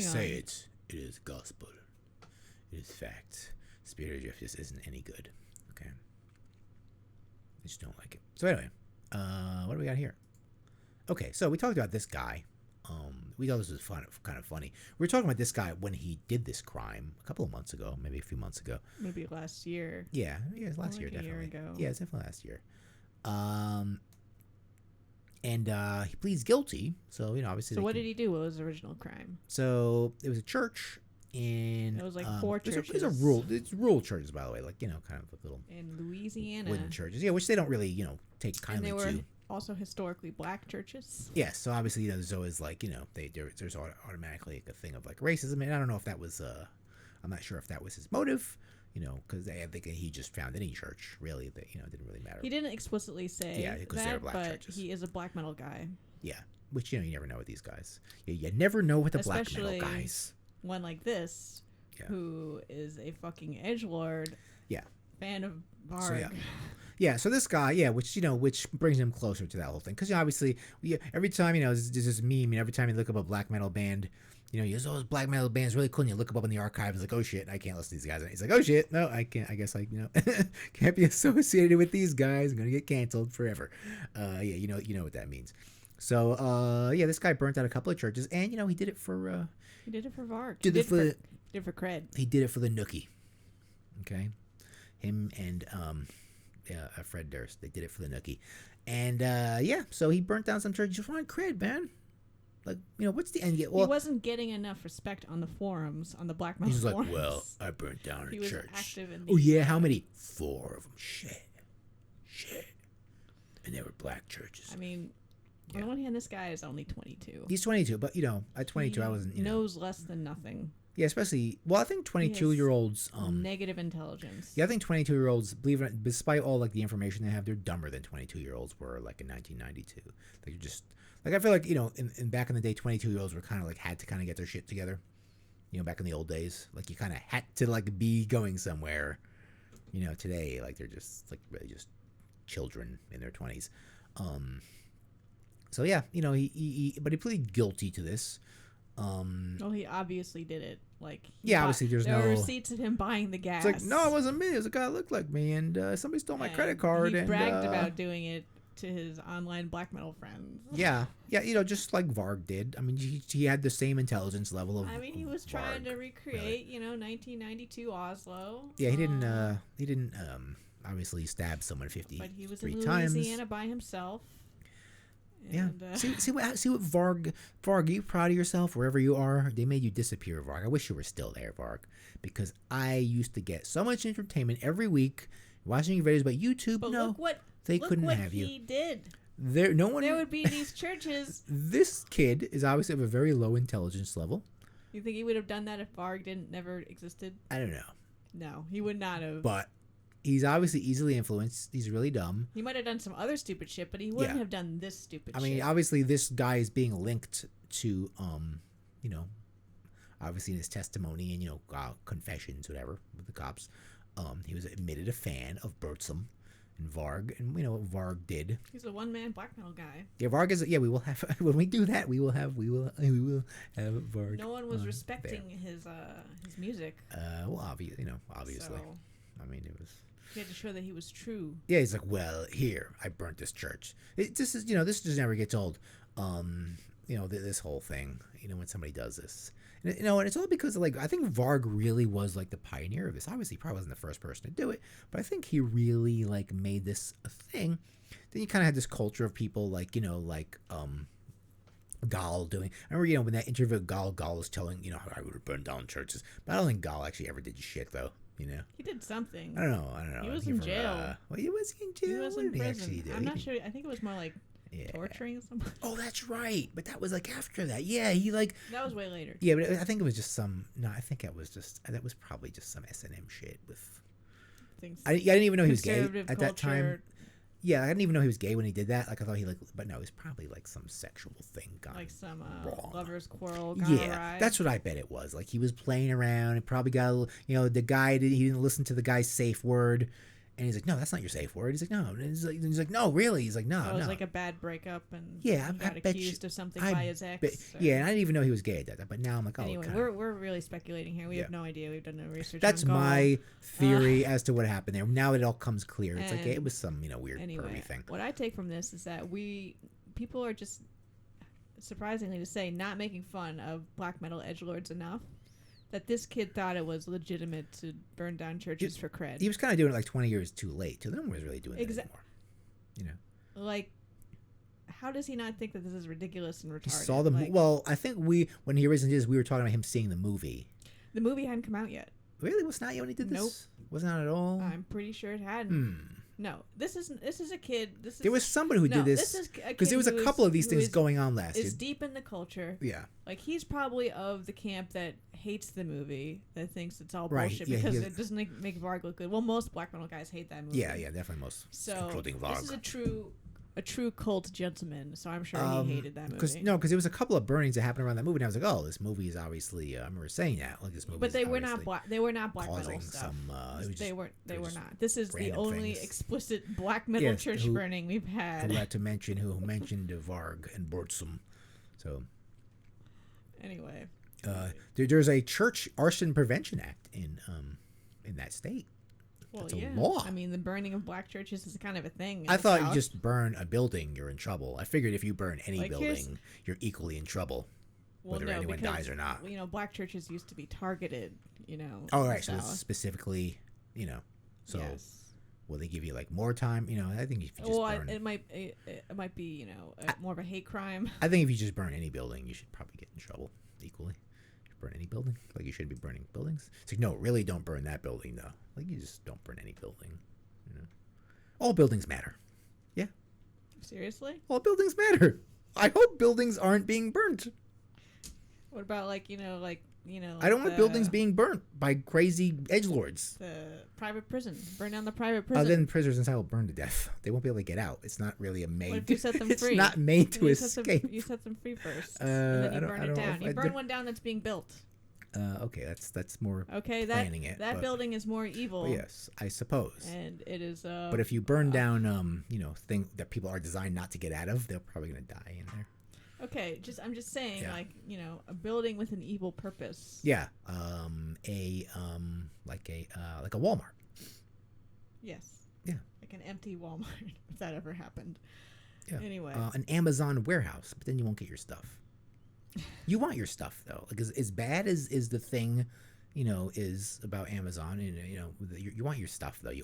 say it is gospel. It is fact. Spirit of justice isn't any good. Okay. I just don't like it. So anyway, what do we got here? Okay, so we talked about this guy. We thought this was kind of funny. We were talking about this guy when he did this crime a couple of months ago, maybe a few months ago. Maybe last year. Yeah, it was last year, definitely. A year ago. Yeah, it's definitely last year. And he pleads guilty. So, obviously. So what did he do? What was his original crime? So it was a church in. It was like 4 churches. It's rural churches, by the way, like kind of like little in Louisiana wooden churches. Yeah, which they don't really take kindly and they were to. Also historically black churches. Yes, so obviously there's always like there's automatically like a thing of like racism, and I don't know if that was I'm not sure if that was his motive. Because I think he just found any church really that it didn't really matter. He didn't explicitly say because that, they're black but churches. he is a black metal guy. Yeah, which you never know with these guys. You never know with the Especially black metal guys. One like this, who is a fucking edgelord. Yeah. Fan of Varg. So this guy, which brings him closer to that whole thing, because obviously, every time there's this meme, and every time you look up a black metal band. This black metal band's really cool. And you look them up in the archives, it's like, oh shit, I can't listen to these guys. And he's like, oh shit, no, I can't. I guess can't be associated with these guys. I'm gonna get canceled forever. You know what that means. So this guy burnt out a couple of churches, and he did it for. He did it for Varg. Did it for cred. He did it for the nookie. Okay, him and Fred Durst. They did it for the nookie, and so he burnt down some churches just wanted cred, man. Like, what's the end game? Well, he wasn't getting enough respect on the forums, on the black metal forums. He's like, well, I burnt down a he was church. Active in how many? 4 of them. Shit. And they were black churches. I mean, on the one hand, this guy is only 22. He's 22, but, at 22, I wasn't, knows less than nothing. Yeah, especially, I think 22-year-olds... negative intelligence. Yeah, I think 22-year-olds, believe it or not, despite all, like, the information they have, they're dumber than 22-year-olds were, like, in 1992. Like, you're just... Like, I feel like, in back in the day, 22-year-olds were kind of, like, had to kind of get their shit together. Back in the old days. Like, you kind of had to, like, be going somewhere. Today, like, they're just, like, really just children in their 20s. So, yeah, but he pleaded guilty to this. Well, he obviously did it. Like, obviously there were receipts of him buying the gas. It's like, no, it wasn't me. It was a guy that looked like me, and somebody stole my credit card. He bragged about doing it to his online black metal friends. Yeah, just like Varg did. I mean, he had the same intelligence level of. I mean, he was trying to recreate, 1992 Oslo. Yeah, he didn't obviously stab someone 53 times. But he was in Louisiana by himself. And, see what Varg, are you proud of yourself wherever you are? They made you disappear, Varg. I wish you were still there, Varg, because I used to get so much entertainment every week watching your videos, but YouTube, but no, look what you. He did. There would be these churches. This kid is obviously of a very low intelligence level. You think he would have done that if Varg never existed? I don't know. No, he would not have. But he's obviously easily influenced. He's really dumb. He might have done some other stupid shit, but he wouldn't have done this stupid shit. I mean, obviously this guy is being linked to, obviously in his testimony and, confessions, whatever, with the cops. He was admitted a fan of Bertram and Varg, and we know what Varg did. He's a one-man black metal guy. Yeah, Varg is. Yeah, we will have when we do that. We will have Varg. No one was respecting his music. Well, obviously. So, I mean, it was. He had to show that he was true. Yeah, he's like, well, here I burnt this church. This just never gets old. This whole thing. When somebody does this. And it's all because of, I think Varg really was the pioneer of this. Obviously, he probably wasn't the first person to do it, but I think he really made this a thing. Then you kind of had this culture of people Gall doing. I remember when that interview with Gall was telling how I would have burned down churches, but I don't think Gall actually ever did shit though. He did something. I don't know. He was in jail. Well, he was in jail. He was in prison. I'm not sure. I think it was more torturing someone. Oh, that's right. But that was after that. Yeah, he That was way later. Yeah, but I think it was just some. No, I think that was probably just some S&M shit with. I didn't even know he was gay at that time. Yeah, I didn't even know he was gay when he did that. I thought he but no, it was probably some sexual thing gone some wrong. Lovers quarrel. That's what I bet it was. He was playing around and probably got a little, the guy he didn't listen to the guy's safe word, And he's like, no, that's not your safe word. He's like, no. And he's like, no, really? He's like, no, Oh, it was no. like a bad breakup, and Yeah, he got I bet accused you- of something I by his ex. bet- or- yeah, and I didn't even know he was gay at that time. But now I'm like, oh, Anyway, kinda- we're really speculating here. We Yeah. have no idea. We've done no research. That's on Gall. my theory as to what happened there. Now it all comes clear. It's like And it was some weird Anyway, pervy thing. what I take from this is that people are just, surprisingly to say, not making fun of black metal edgelords enough that this kid thought it was legitimate to burn down churches for cred. He was kind of doing it like 20 years too late. So no one was really doing it anymore. You know, Like, how does he not think that this is ridiculous and retarded? he saw the like, well. I think when he originally did this, we were talking about him seeing the movie. the movie hadn't come out yet. Really, was not yet when he did this. Nope. Was not at all. I'm pretty sure it hadn't. Hmm. No, this is a kid. This is There was somebody who no, did this is a because kid there was a who couple is- of these who things is- going on last year. Is deep in the culture. Yeah. Like, he's probably of the camp that hates the movie, that thinks it's all Right, bullshit yeah, because he is- it doesn't make Varg look good. Well, most black metal guys hate that movie. Yeah, definitely most, So including this is Varg. a true cult gentleman. So I'm sure he hated that movie. Because there was a couple of burnings that happened around that movie, and I was like, oh, this movie is obviously. I remember saying that, like this movie. But is they were not obviously black. They were not black metal causing stuff. some. It was They just- were just not. This is the random only things. explicit black metal Yes, church who- burning we've had. Who to mention who mentioned Varg and Bortsum. So Anyway, there's a church arson prevention act in that state. well, That's a yeah. law. I mean, the burning of black churches is kind of a thing. in I the thought you South. just burn a building, you're in trouble. I figured if you burn any Like, here's- building, you're equally in trouble, Well, whether no, anyone because, dies or not. You know, black churches used to be targeted. You know. Oh, in the right. So it's South. specifically, so Yes. will they give you like more time? I think if you just Well, burn, it might be more of a hate crime. I think if you just burn any building, you should probably get in trouble equally. If you burn any building, like you shouldn't be burning buildings. It's like, no, really, don't burn that building though. Like you just don't burn any building. All buildings matter. Seriously? All buildings matter. I hope buildings aren't being burnt. What about I don't want the- buildings being burnt by crazy edgelords. the private prison. Burn down the private prison. Then prisoners inside will burn to death. They won't be able to get out. It's not really a made. What if you set them it's free? not made to You escape. you set them free first, I and then you don't- burn I it don't know down. if You I burn did- one down that's being built. Okay, that's more. Okay, planning it, that but- building is more evil. Well, yes, I suppose. And it is. But if you burn down, thing that people are designed not to get out of, they're probably gonna die in there. Okay, I'm just saying, Yeah. a building with an evil purpose. Yeah, like a Walmart. Yes. Yeah. Like an empty Walmart, if that ever happened. Yeah. Anyway. An Amazon warehouse, but then you won't get your stuff. You want your stuff though, like as bad as the thing, is about Amazon, and you want your stuff though. I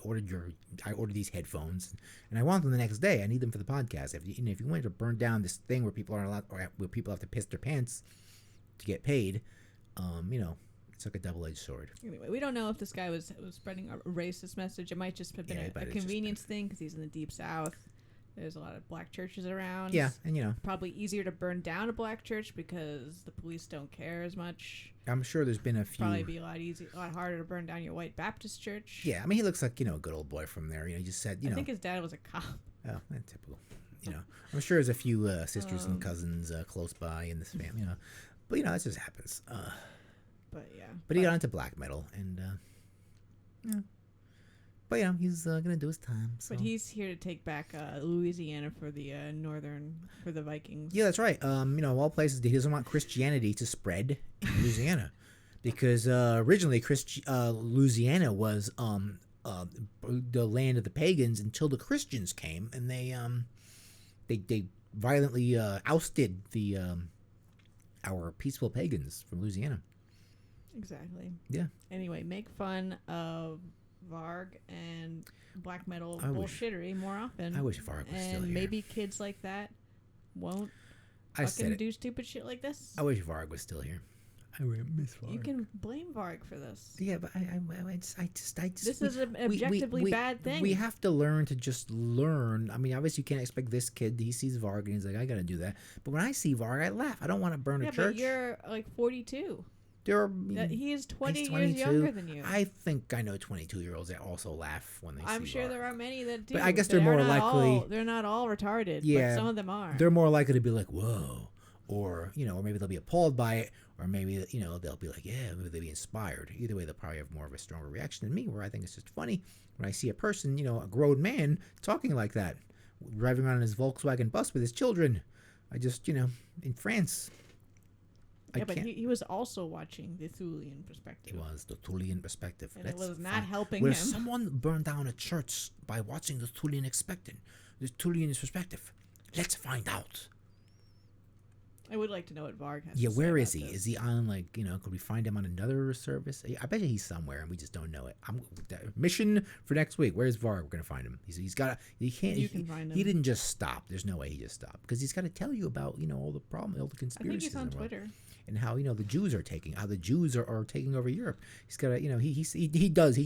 ordered these headphones, and I want them the next day. I need them for the podcast. If you wanted to burn down this thing where people aren't allowed, or where people have to piss their pants to get paid, it's like a double-edged sword. Anyway, we don't know if this guy was spreading a racist message. It might just have been Yeah, a but it's just convenience thing because he's in the deep South. There's a lot of black churches around. Yeah, and Probably easier to burn down a black church because the police don't care as much. I'm sure there's been a few. Probably be a lot harder to burn down your white Baptist church. Yeah, I mean, he looks like a good old boy from there. He just said, I think his dad was a cop. Oh, that's typical. I'm sure there's a few sisters and cousins close by in this family. But that just happens. But yeah. But he got into black metal, and yeah. But he's gonna do his time. So. But he's here to take back Louisiana for the for the Vikings. Yeah, that's right. Of all places, he doesn't want Christianity to spread in Louisiana, because originally Louisiana was the land of the pagans until the Christians came, and they violently ousted the our peaceful pagans from Louisiana. Exactly. Yeah. Anyway, make fun of Varg and black metal I wish- bullshittery more often. I wish Varg was still and here. maybe kids like that won't I said fucking it. do stupid shit like this. I wish Varg was still here. I would miss Varg. You can blame Varg for this. Yeah, but I just. This is an objectively bad thing. We have to learn to just learn. I mean, obviously, you can't expect this kid. He sees Varg and he's like, I got to do that. But when I see Varg, I laugh. I don't want to burn a Yeah, church. but you're like 42. There are, He is 20 he's years 22. younger than you. I think I know 22-year-olds that also laugh when they see I'm sure Varg. there are many that do. But I guess they're more likely. They're not all retarded. Yeah, but some of them are. They're more likely to be like, whoa. Or, or maybe they'll be appalled by it. or maybe they'll be like, yeah, maybe they'll be inspired. Either way, they'll probably have more of a stronger reaction than me, where I think it's just funny when I see a person, a grown man talking like that, driving around in his Volkswagen bus with his children. I just, in France. Yeah, but he was also watching the Thulian perspective. It was the Thulian perspective. And it was not helping Will him. someone burn down a church by watching the Thulian perspective? Let's find out. I would like to know what Varg has Yeah, to say where about is he? this. Is he on, could we find him on another service? I bet you he's somewhere and we just don't know it. Mission for next week. Where's Varg? We're going to find him. He can find him. He didn't just stop. There's no way he just stopped. Because he's got to tell you about, all the problem, all the conspiracies. I think he's on Twitter. And how, the Jews are taking over Europe. He's got to, he does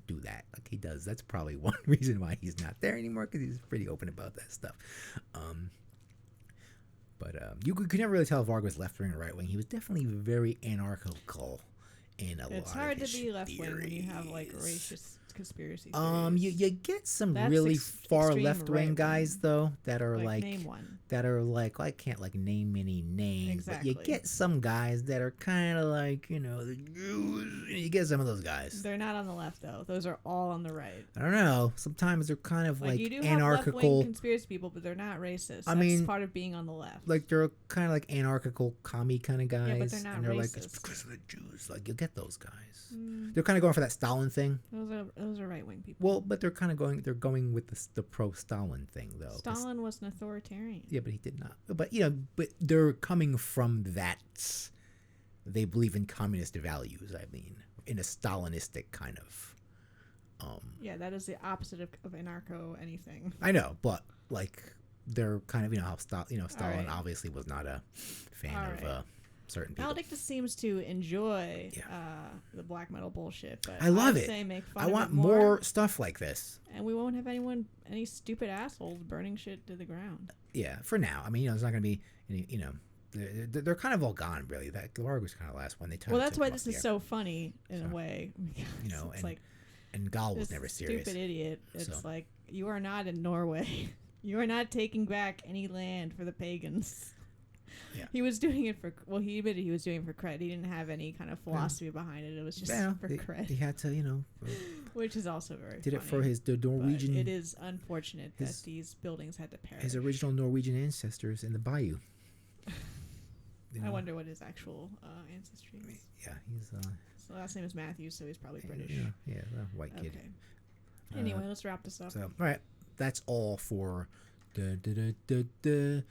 do that. Like, he does. That's probably one reason why he's not there anymore, because he's pretty open about that stuff. But you could never really tell if Varg was left wing or right wing. He was definitely very anarchical in a lot of his It's hard to be left wing when you have racist conspiracy theories. You get some really far left wing guys though that are name one. That are I can't name any names. Exactly. But you get some guys that are kind of the Jews. You get some of those guys. They're not on the left though. Those are all on the right. I don't know. Sometimes they're kind of you do anarchical. have left-wing conspiracy people, but they're not racist. That's part of being on the left. They're kind of anarchical commie kind of guys. Yeah, but they're not racist. It's because of the Jews. You'll get those guys. They're kind of going for that Stalin thing. Those are right wing people. Well, but they're kind of going with the pro-Stalin thing though. Stalin was an authoritarian. Yeah, but he did not. But but they're coming from that. They believe in communist values. I mean, in a Stalinistic kind of. Yeah, that is the opposite of anarcho anything. I know, but they're kind of how Stalin obviously was not a fan of certain people. Maledictus seems to enjoy the black metal bullshit, but I love it. Make fun I of want it more stuff like this. And we won't have any stupid assholes burning shit to the ground. Yeah, for now. I mean, there's not going to be any, they're kind of all gone, really. That Varg was kind of the last one. That's why this is so funny in a way. And Gal was never serious. Stupid idiot. It's you are not in Norway. You are not taking back any land for the pagans. Yeah. He was doing it he admitted he was doing it for cred. He didn't have any kind of philosophy behind it. It was just for cred. He had to, which is also very did funny. it for the Norwegian. But it is unfortunate that these buildings had to perish. His original Norwegian ancestors in the bayou. I wonder what his actual ancestry is. Yeah, he's. His last name is Matthews, so he's probably British. Yeah, white kid. Okay. Anyway, let's wrap this up. So, all right, that's all for the